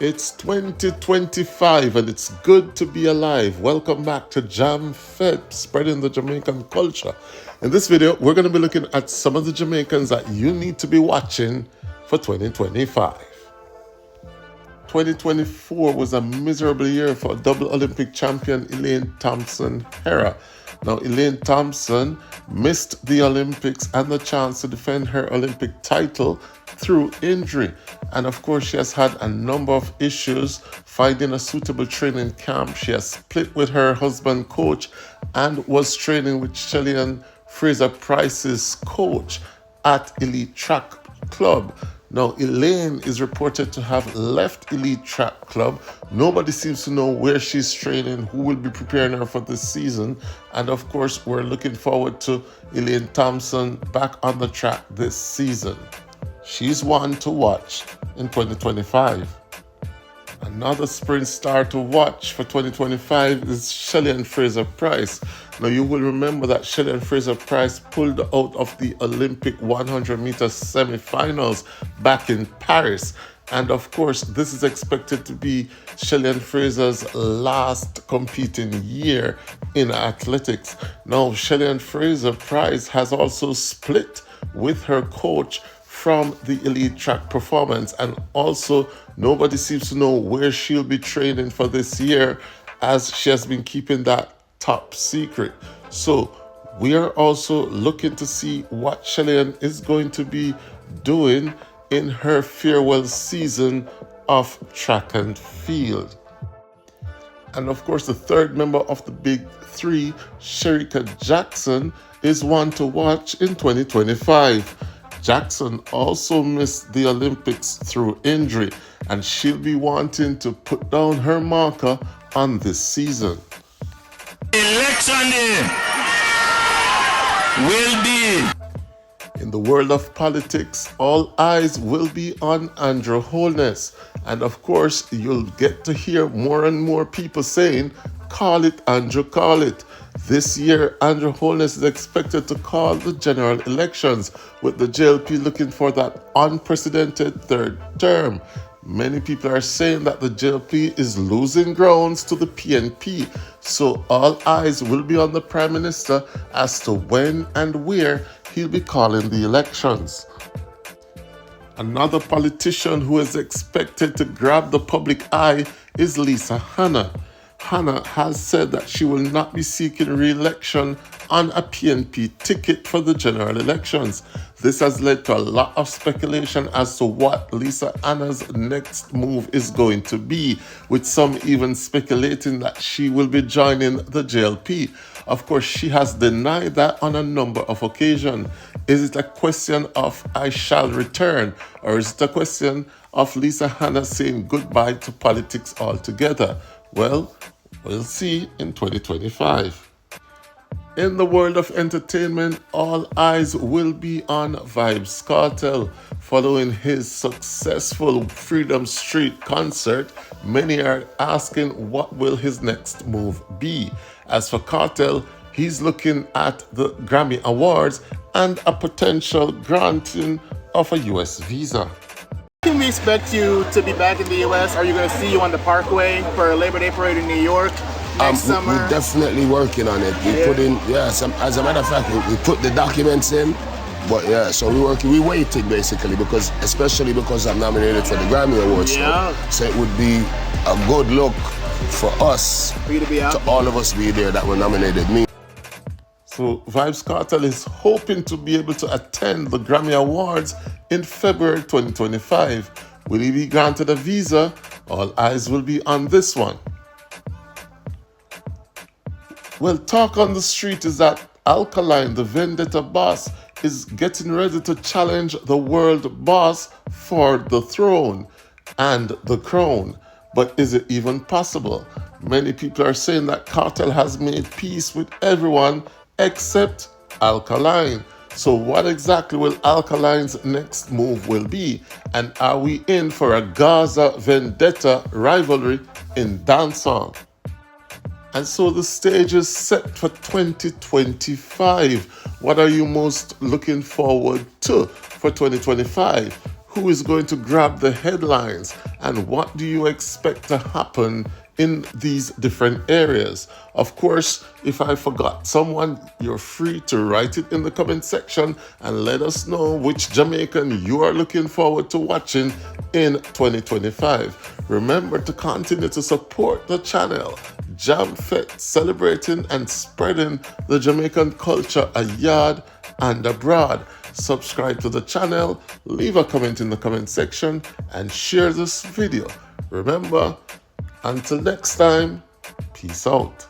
It's 2025 and it's good to be alive. Welcome back to Jam Fed, spreading the Jamaican culture. In this video, we're going to be looking at some of the Jamaicans that you need to be watching for 2025. 2024 was a miserable year for double Olympic champion Elaine Thompson Hanna. Now, Elaine Thompson missed the Olympics and the chance to defend her Olympic title through injury. And of course, she has had a number of issues finding a suitable training camp. She has split with her husband coach and was training with Shelly FraserPrice's coach at Elite Track Club. Now, Elaine is reported to have left Elite Track Club. Nobody seems to know where she's training, who will be preparing her for this season. And of course, we're looking forward to Elaine Thompson back on the track this season. She's one to watch in 2025. Another sprint star to watch for 2025 is Shelly FraserPrice. Now, you will remember that Shelly FraserPrice pulled out of the Olympic 100-meter semifinals back in Paris. And of course, this is expected to be Shelly Fraser's last competing year in athletics. Now, Shelly FraserPrice has also split with her coach from the Elite Track Performance, and also nobody seems to know where she'll be training for this year, as she has been keeping that top secret. So we are also looking to see what Shelly is going to be doing in her farewell season of track and field. And of course, the third member of the big three, Shericka Jackson, is one to watch in 2025. Jackson also missed the Olympics through injury, and she'll be wanting to put down her marker on this season. Election day will be. In the world of politics, all eyes will be on Andrew Holness. And of course, you'll get to hear more and more people saying, "Call it, Andrew, call it." This year, Andrew Holness is expected to call the general elections, with the JLP looking for that unprecedented third term. Many people are saying that the JLP is losing grounds to the PNP, so all eyes will be on the Prime Minister as to when and where he'll be calling the elections. Another politician who is expected to grab the public eye is Hanna. Hanna has said that she will not be seeking re-election on a PNP ticket for the general elections. This has led to a lot of speculation as to what Hanna's next move is going to be, with some even speculating that she will be joining the JLP. Of course, she has denied that on a number of occasions. Is it a question of "I shall return," or is it a question of Hanna saying goodbye to politics altogether? Well, we'll see in 2025. In the world of entertainment, all eyes will be on Vybz Cartel. Following his successful Freedom Street concert, many are asking what will his next move be. As for Cartel, he's looking at the Grammy Awards and a potential granting of a US visa. Can we expect you to be back in the U.S.? Are you going to see you on the Parkway for Labor Day Parade in New York next summer? We're definitely working on it. We put in, as a matter of fact, we put the documents in. But yeah, so we're waiting basically, especially because I'm nominated for the Grammy Awards. Yeah. So it would be a good look for us, for you to be out, to all of us be there that were nominated. Me. So Vybz Cartel is hoping to be able to attend the Grammy Awards in February 2025. Will he be granted a visa? All eyes will be on this one. Well, talk on the street is that Alkaline, the Vendetta boss, is getting ready to challenge the world boss for the throne and the crown. But is it even possible? Many people are saying that Cartel has made peace with everyone except Alkaline. So what exactly will Alkaline's next move will be? And are we in for a Gaza Vendetta rivalry in dancehall? And so the stage is set for 2025. What are you most looking forward to for 2025? Who is going to grab the headlines? And what do you expect to happen in these different areas? Of course, if I forgot someone, you're free to write it in the comment section and let us know which Jamaican you are looking forward to watching in 2025. Remember to continue to support the channel. Jam Fete, celebrating and spreading the Jamaican culture abroad and abroad. Subscribe to the channel, leave a comment in the comment section, and share this video. Remember, until next time, peace out.